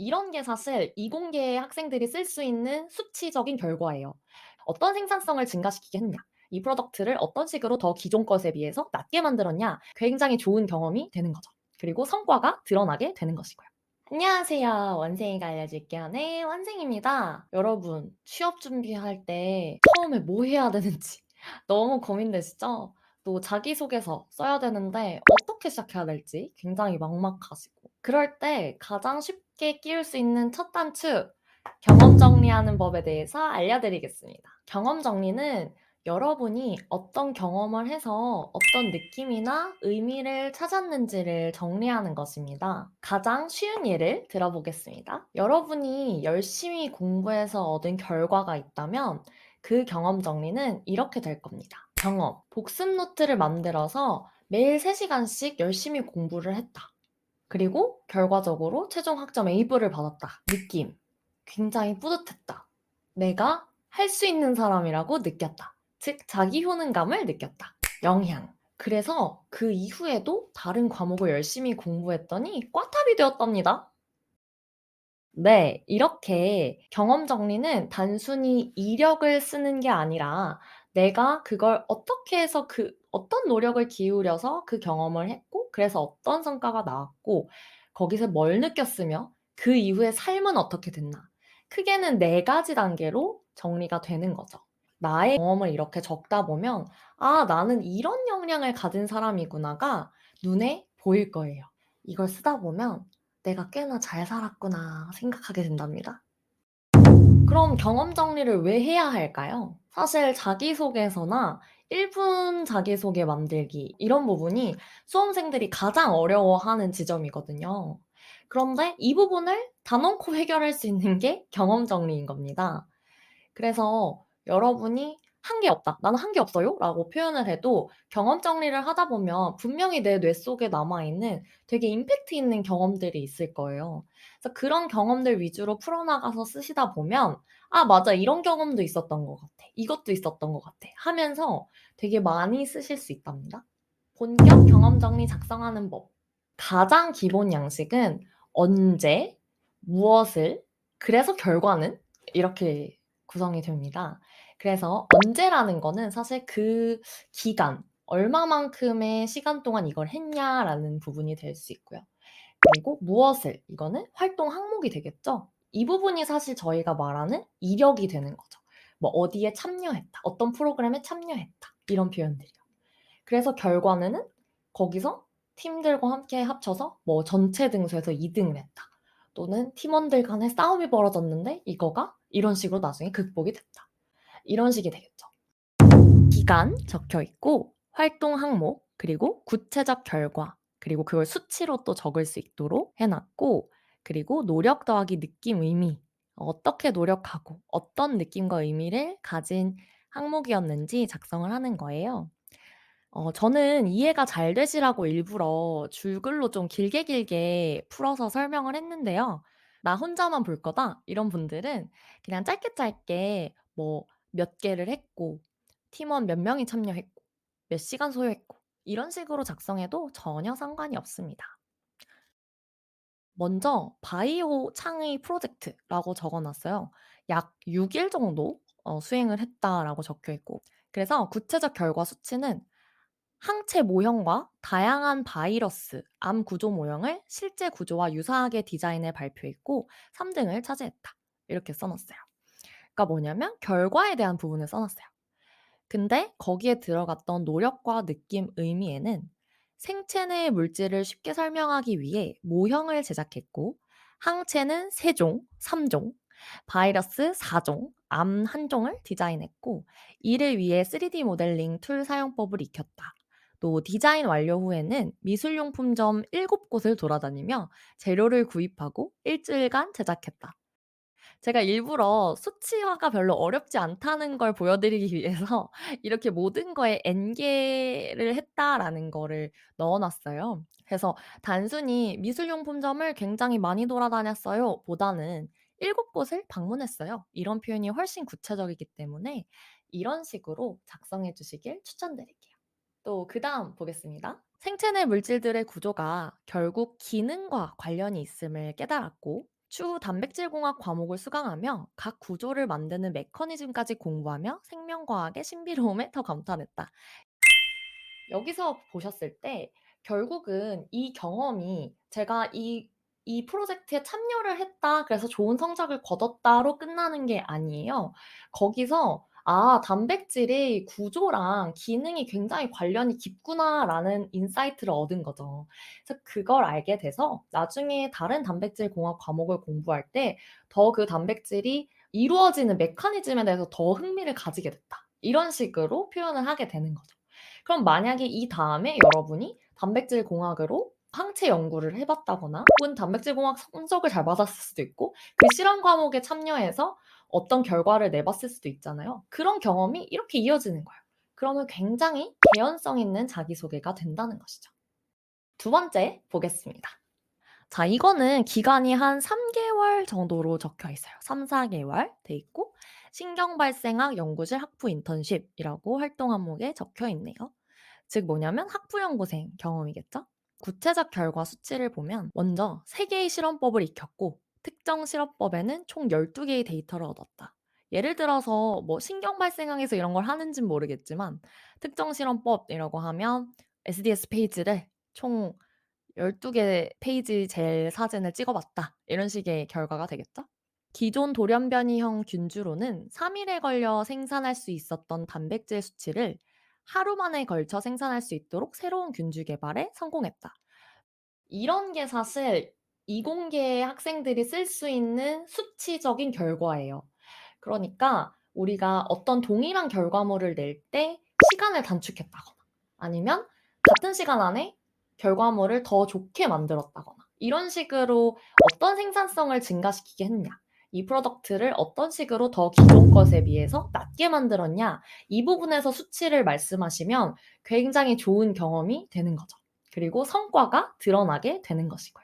이런 게 사실 이공계에 학생들이 쓸 수 있는 수치적인 결과예요. 어떤 생산성을 증가시키게 했냐, 이 프로덕트를 어떤 식으로 더 기존 것에 비해서 낮게 만들었냐, 굉장히 좋은 경험이 되는 거죠. 그리고 성과가 드러나게 되는 것이고요. 안녕하세요. 원생이가 알려줄게요. 네, 원생입니다. 여러분, 취업 준비할 때 처음에 뭐 해야 되는지 너무 고민되시죠? 또 자기소개서 써야 되는데 어떻게 시작해야 될지 굉장히 막막하시고, 그럴 때 가장 쉽게 끼울 수 있는 첫 단추, 경험 정리하는 법에 대해서 알려드리겠습니다. 경험 정리는 여러분이 어떤 경험을 해서 어떤 느낌이나 의미를 찾았는지를 정리하는 것입니다. 가장 쉬운 예를 들어보겠습니다. 여러분이 열심히 공부해서 얻은 결과가 있다면 그 경험 정리는 이렇게 될 겁니다. 경험, 복습 노트를 만들어서 매일 3시간씩 열심히 공부를 했다. 그리고 결과적으로 최종 학점 A부를 받았다. 느낌, 굉장히 뿌듯했다. 내가 할 수 있는 사람이라고 느꼈다. 즉, 자기 효능감을 느꼈다. 영향, 그래서 그 이후에도 다른 과목을 열심히 공부했더니 꽈탑이 되었답니다. 네, 이렇게 경험 정리는 단순히 이력을 쓰는 게 아니라 내가 그걸 어떻게 해서 어떤 노력을 기울여서 그 경험을 했고, 그래서 어떤 성과가 나왔고, 거기서 뭘 느꼈으며, 그 이후에 삶은 어떻게 됐나. 크게는 4가지 단계로 정리가 되는 거죠. 나의 경험을 이렇게 적다 보면, 아, 나는 이런 역량을 가진 사람이구나가 눈에 보일 거예요. 이걸 쓰다 보면 내가 꽤나 잘 살았구나 생각하게 된답니다. 그럼 경험 정리를 왜 해야 할까요? 사실 자기소개서나 1분 자기소개 만들기, 이런 부분이 수험생들이 가장 어려워하는 지점이거든요. 그런데 이 부분을 단언코 해결할 수 있는 게 경험 정리인 겁니다. 그래서 여러분이 "한 게 없다. 나는 한 게 없어요." 라고 표현을 해도 경험 정리를 하다 보면 분명히 내 뇌 속에 남아 있는 되게 임팩트 있는 경험들이 있을 거예요. 그래서 그런 경험들 위주로 풀어나가서 쓰시다 보면 '아, 맞아. 이런 경험도 있었던 것 같아. 이것도 있었던 것 같아.' 하면서 되게 많이 쓰실 수 있답니다. 본격 경험 정리 작성하는 법. 가장 기본 양식은 언제, 무엇을, 그래서 결과는, 이렇게 구성이 됩니다. 그래서 언제라는 거는 사실 그 기간, 얼마만큼의 시간 동안 이걸 했냐라는 부분이 될 수 있고요. 그리고 무엇을, 이거는 활동 항목이 되겠죠. 이 부분이 사실 저희가 말하는 이력이 되는 거죠. 뭐 어디에 참여했다, 어떤 프로그램에 참여했다, 이런 표현들이요. 그래서 결과는 거기서 팀들과 함께 합쳐서 뭐 전체 등수에서 2 등을 했다. 또는 팀원들 간에 싸움이 벌어졌는데 이거가 이런 식으로 나중에 극복이 됐다. 이런 식이 되겠죠. 기간 적혀 있고, 활동 항목, 그리고 구체적 결과, 그리고 그걸 수치로 또 적을 수 있도록 해 놨고, 그리고 노력 더하기 느낌, 의미, 어떻게 노력하고 어떤 느낌과 의미를 가진 항목이었는지 작성을 하는 거예요. 저는 이해가 잘 되시라고 일부러 줄글로 좀 길게 길게 풀어서 설명을 했는데요. '나 혼자만 볼 거다.' 이런 분들은 그냥 짧게 짧게 뭐 몇 개를 했고, 팀원 몇 명이 참여했고, 몇 시간 소요했고, 이런 식으로 작성해도 전혀 상관이 없습니다. 먼저 바이오 창의 프로젝트라고 적어 놨어요. 약 6일 정도 수행을 했다라고 적혀 있고, 그래서 구체적 결과 수치는 항체 모형과 다양한 바이러스, 암 구조 모형을 실제 구조와 유사하게 디자인해 발표했고 3 등을 차지했다. 이렇게 써 놨어요. 그러니까 뭐냐면 결과에 대한 부분을 써 놨어요. 근데 거기에 들어갔던 노력과 느낌, 의미에는 생체 내 물질을 쉽게 설명하기 위해 모형을 제작했고, 항체는 3종, 3종, 바이러스 4종, 암 1종을 디자인했고, 이를 위해 3D 모델링 툴 사용법을 익혔다. 또 디자인 완료 후에는 미술용품점 7곳을 돌아다니며 재료를 구입하고 일주일간 제작했다. 제가 일부러 수치화가 별로 어렵지 않다는 걸 보여드리기 위해서 이렇게 모든 거에 N개를 했다라는 거를 넣어 놨어요. 그래서 단순히 "미술용품점을 굉장히 많이 돌아다녔어요." 보다는 "7곳을 방문했어요." 이런 표현이 훨씬 구체적이기 때문에 이런 식으로 작성해 주시길 추천드릴게요. 또 그다음 보겠습니다. 생체 내 물질들의 구조가 결국 기능과 관련이 있음을 깨달았고, 추후 단백질공학 과목을 수강하며 각 구조를 만드는 메커니즘까지 공부하며 생명과학의 신비로움에 더 감탄했다. 여기서 보셨을 때 결국은 이 경험이 제가 이 프로젝트에 참여를 했다. 그래서 좋은 성적을 거뒀다로 끝나는 게 아니에요. 거기서 '아 단백질의 구조랑 기능이 굉장히 관련이 깊구나.'라는 인사이트를 얻은 거죠. 그래서 그걸 알게 돼서 나중에 다른 단백질 공학 과목을 공부할 때 더 그 단백질이 이루어지는 메커니즘에 대해서 더 흥미를 가지게 됐다. 이런 식으로 표현을 하게 되는 거죠. 그럼 만약에 이 다음에 여러분이 단백질 공학으로 항체 연구를 해 봤다거나 혹은 단백질 공학 성적을 잘 받았을 수도 있고 그 실험 과목에 참여해서 어떤 결과를 내봤을 수도 있잖아요. 그런 경험이 이렇게 이어지는 거예요. 그러면 굉장히 개연성 있는 자기소개가 된다는 것이죠. 두 번째 보겠습니다. 자 이거는 기간이 한 3 개월 정도로 적혀 있어요. 3-4 개월 돼 있고 신경발생학 연구실 학부 인턴십이라고 활동 항목에 적혀 있네요. 즉 뭐냐면 학부연구생 경험이겠죠? 구체적 결과 수치를 보면 먼저 3 개의 실험법을 익혔고 특정 실험법에는 총 12 개의 데이터를 얻었다. 예를 들어서 뭐 신경발생학에서 이런 걸 하는진 모르겠지만 특정 실험법이라고 하면 SDS 페이지를 총 12개 페이지 젤 사진을 찍어 봤다. 이런 식의 결과가 되겠죠? 기존 돌연변이형 균주로는 3 일에 걸려 생산할 수 있었던 단백질 수치를 하루 만에 걸쳐 생산할 수 있도록 새로운 균주 개발에 성공했다. 이런 게 사실 이공계 학생들이 쓸 수 있는 수치적인 결과예요. 그러니까 우리가 어떤 동일한 결과물을 낼 때 시간을 단축했다거나 아니면 같은 시간 안에 결과물을 더 좋게 만들었다거나 이런 식으로 어떤 생산성을 증가시키게 했냐, 이 프로덕트를 어떤 식으로 더 기존 것에 비해서 낮게 만들었냐, 이 부분에서 수치를 말씀하시면 굉장히 좋은 경험이 되는 거죠. 그리고 성과가 드러나게 되는 것이고요.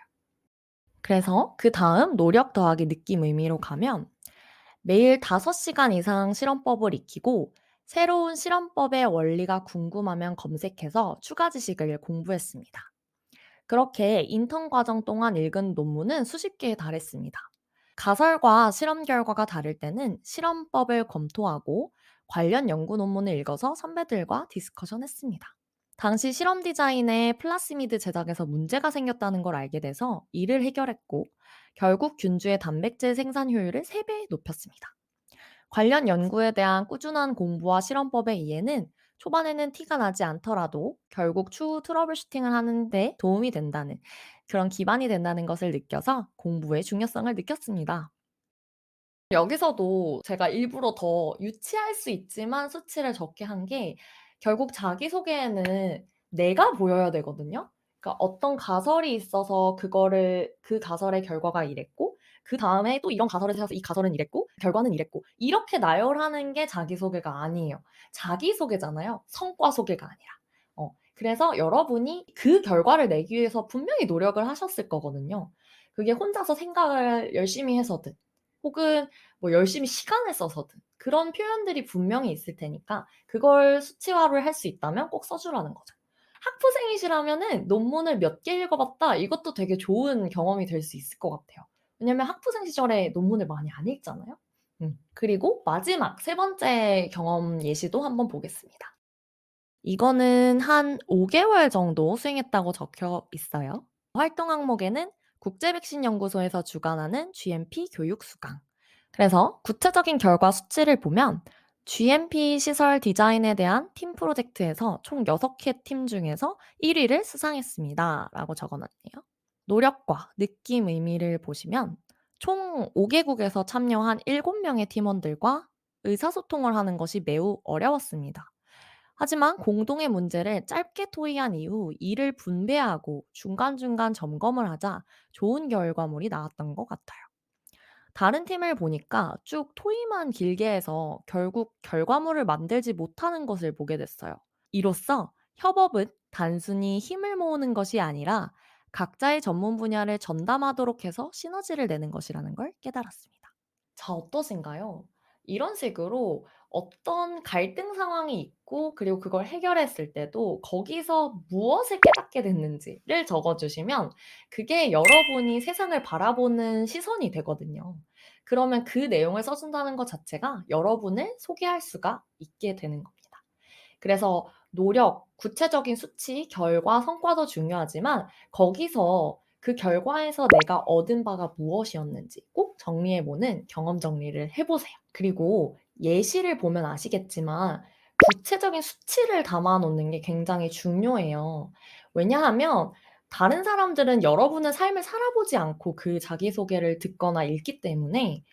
그래서 그다음 노력 더하기 느낌 의미로 가면 매일 5시간 이상 실험법을 익히고 새로운 실험법의 원리가 궁금하면 검색해서 추가 지식을 공부했습니다. 그렇게 인턴 과정 동안 읽은 논문은 수십 개에 달했습니다. 가설과 실험 결과가 다를 때는 실험법을 검토하고 관련 연구 논문을 읽어서 선배들과 디스커션 했습니다. 당시 실험 디자인에 플라스미드 제작에서 문제가 생겼다는 걸 알게 돼서 이를 해결했고 결국 균주의 단백질 생산 효율을 3배 높였습니다. 관련 연구에 대한 꾸준한 공부와 실험법의 이해는 초반에는 티가 나지 않더라도 결국 추후 트러블 슈팅을 하는 데 도움이 된다는 그런 기반이 된다는 것을 느껴서 공부의 중요성을 느꼈습니다. 여기서도 제가 일부러 더 유치할 수 있지만 수치를 적게 한 게 결국 자기소개에는 내가 보여야 되거든요. 그러니까 어떤 가설이 있어서 그거를 그 가설의 결과가 이랬고 그다음에 또 이런 가설을 세워서 이 가설은 이랬고 결과는 이랬고 이렇게 나열하는 게 자기소개가 아니에요. 자기소개잖아요. 성과 소개가 아니라. 그래서 여러분이 그 결과를 내기 위해서 분명히 노력을 하셨을 거거든요. 그게 혼자서 생각을 열심히 해서든 혹은 뭐 열심히 시간을 써서든 그런 표현들이 분명히 있을 테니까 그걸 수치화를 할 수 있다면 꼭 써 주라는 거죠. 학부생이시라면은 논문을 몇 개 읽어 봤다 이것도 되게 좋은 경험이 될 수 있을 것 같아요. 왜냐면 학부생 시절에 논문을 많이 안 읽잖아요. 그리고 마지막 세 번째 경험 예시도 한번 보겠습니다. 이거는 한 5 개월 정도 수행했다고 적혀 있어요. 활동 항목에는 국제백신연구소에서 주관하는 GMP 교육 수강. 그래서 구체적인 결과 수치를 보면 GMP 시설 디자인에 대한 팀 프로젝트에서 총 6개 팀 중에서 1 위를 수상했습니다. 라고 적어 놨네요. 노력과 느낌 의미를 보시면 총 5 개국에서 참여한 7 명의 팀원들과 의사소통을 하는 것이 매우 어려웠습니다. 하지만 공동의 문제를 짧게 토의한 이후 일을 분배하고 중간중간 점검을 하자 좋은 결과물이 나왔던 것 같아요. 다른 팀을 보니까 쭉 토의만 길게 해서 결국 결과물을 만들지 못하는 것을 보게 됐어요. 이로써 협업은 단순히 힘을 모으는 것이 아니라 각자의 전문 분야를 전담하도록 해서 시너지를 내는 것이라는 걸 깨달았습니다. 자, 어떠신가요? 이런 식으로 어떤 갈등 상황이 있고 그리고 그걸 해결했을 때도 거기서 무엇을 깨닫게 됐는지를 적어 주시면 그게 여러분이 세상을 바라보는 시선이 되거든요. 그러면 그 내용을 써 준다는 것 자체가 여러분을 소개할 수가 있게 되는 겁니다. 그래서 노력, 구체적인 수치, 결과, 성과도 중요하지만 거기서 그 결과에서 내가 얻은 바가 무엇이었는지 꼭 정리해 보는 경험 정리를 해 보세요. 그리고 예시를 보면 아시겠지만 구체적인 수치를 담아 놓는 게 굉장히 중요해요. 왜냐하면 다른 사람들은 여러분의 삶을 살아보지 않고 그 자기소개를 듣거나 읽기 때문에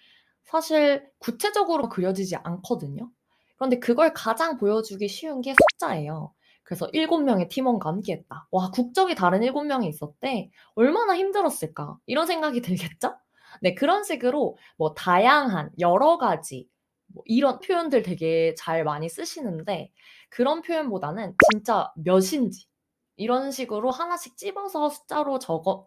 사실 구체적으로 그려지지 않거든요. 그런데 그걸 가장 보여주기 쉬운 게 숫자예요. 그래서 "7 명의 팀원과 함께했다." 와, 국적이 다른 7 명이 있었대. 얼마나 힘들었을까? 이런 생각이 들겠죠? 네, 그런 식으로 뭐 다양한 여러 가지 뭐 이런 표현들 되게 잘 많이 쓰시는데 그런 표현보다는 진짜 몇인지 이런 식으로 하나씩 찝어서 숫자로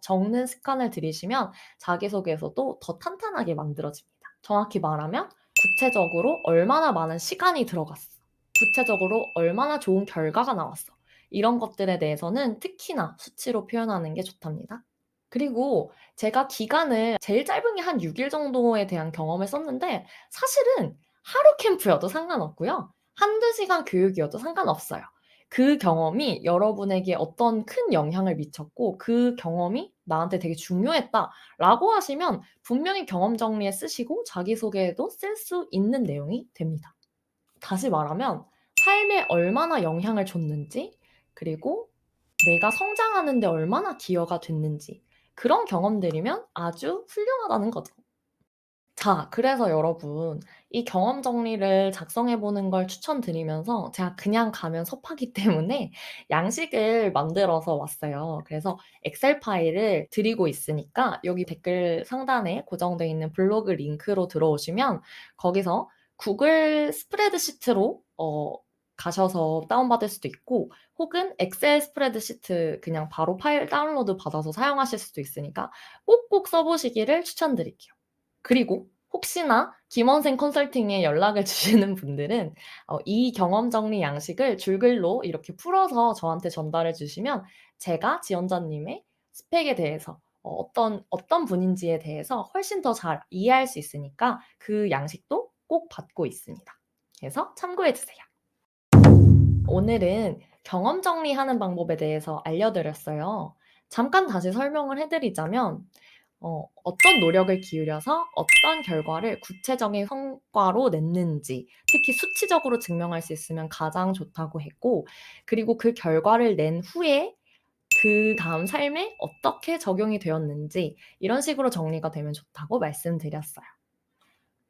적는 습관을 들이시면 자기소개에서도 더 탄탄하게 만들어집니다. 정확히 말하면 구체적으로 얼마나 많은 시간이 들어갔어. 구체적으로 얼마나 좋은 결과가 나왔어. 이런 것들에 대해서는 특히나 수치로 표현하는 게 좋답니다. 그리고 제가 기간을 제일 짧은 게 한 6일 정도에 대한 경험을 썼는데 사실은 하루 캠프여도 상관없고요. 1-2 시간 교육이어도 상관없어요. 그 경험이 여러분에게 어떤 큰 영향을 미쳤고 '그 경험이 나한테 되게 중요했다.'라고 하시면 분명히 경험 정리에 쓰시고 자기소개에도 쓸 수 있는 내용이 됩니다. 다시 말하면 삶에 얼마나 영향을 줬는지 그리고 내가 성장하는 데 얼마나 기여가 됐는지 그런 경험들이면 아주 훌륭하다는 거죠. 자, 그래서 여러분 이 경험 정리를 작성해 보는 걸 추천드리면서 제가 그냥 가면 섭하기 때문에 양식을 만들어서 왔어요. 그래서 엑셀 파일을 드리고 있으니까 여기 댓글 상단에 고정되어 있는 블로그 링크로 들어오시면 거기서 구글 스프레드시트로 가셔서 다운받을 수도 있고 혹은 엑셀 스프레드시트 그냥 바로 파일 다운로드 받아서 사용하실 수도 있으니까 꼭꼭 써 보시기를 추천드릴게요. 그리고 혹시나 김원생 컨설팅에 연락을 주시는 분들은 이 경험 정리 양식을 줄글로 이렇게 풀어서 저한테 전달해 주시면 제가 지원자님의 스펙에 대해서 어떤 분인지에 대해서 훨씬 더 잘 이해할 수 있으니까 그 양식도 꼭 받고 있습니다. 그래서 참고해 주세요. 오늘은 경험 정리하는 방법에 대해서 알려드렸어요. 잠깐 다시 설명을 해드리자면 어떤 노력을 기울여서 어떤 결과를 구체적인 성과로 냈는지 특히 수치적으로 증명할 수 있으면 가장 좋다고 했고 그리고 그 결과를 낸 후에 그다음 삶에 어떻게 적용이 되었는지 이런 식으로 정리가 되면 좋다고 말씀드렸어요.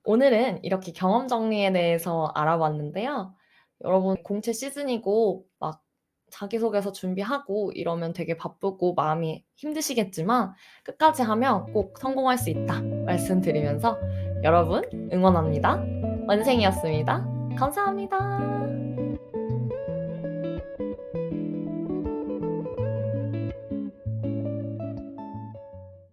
오늘은 이렇게 경험 정리에 대해서 알아봤는데요. 여러분 공채 시즌이고 막 자기소개서 준비하고 이러면 되게 바쁘고 마음이 힘드시겠지만 끝까지 하면 꼭 성공할 수 있다 말씀드리면서 여러분 응원합니다. 원생이었습니다. 감사합니다.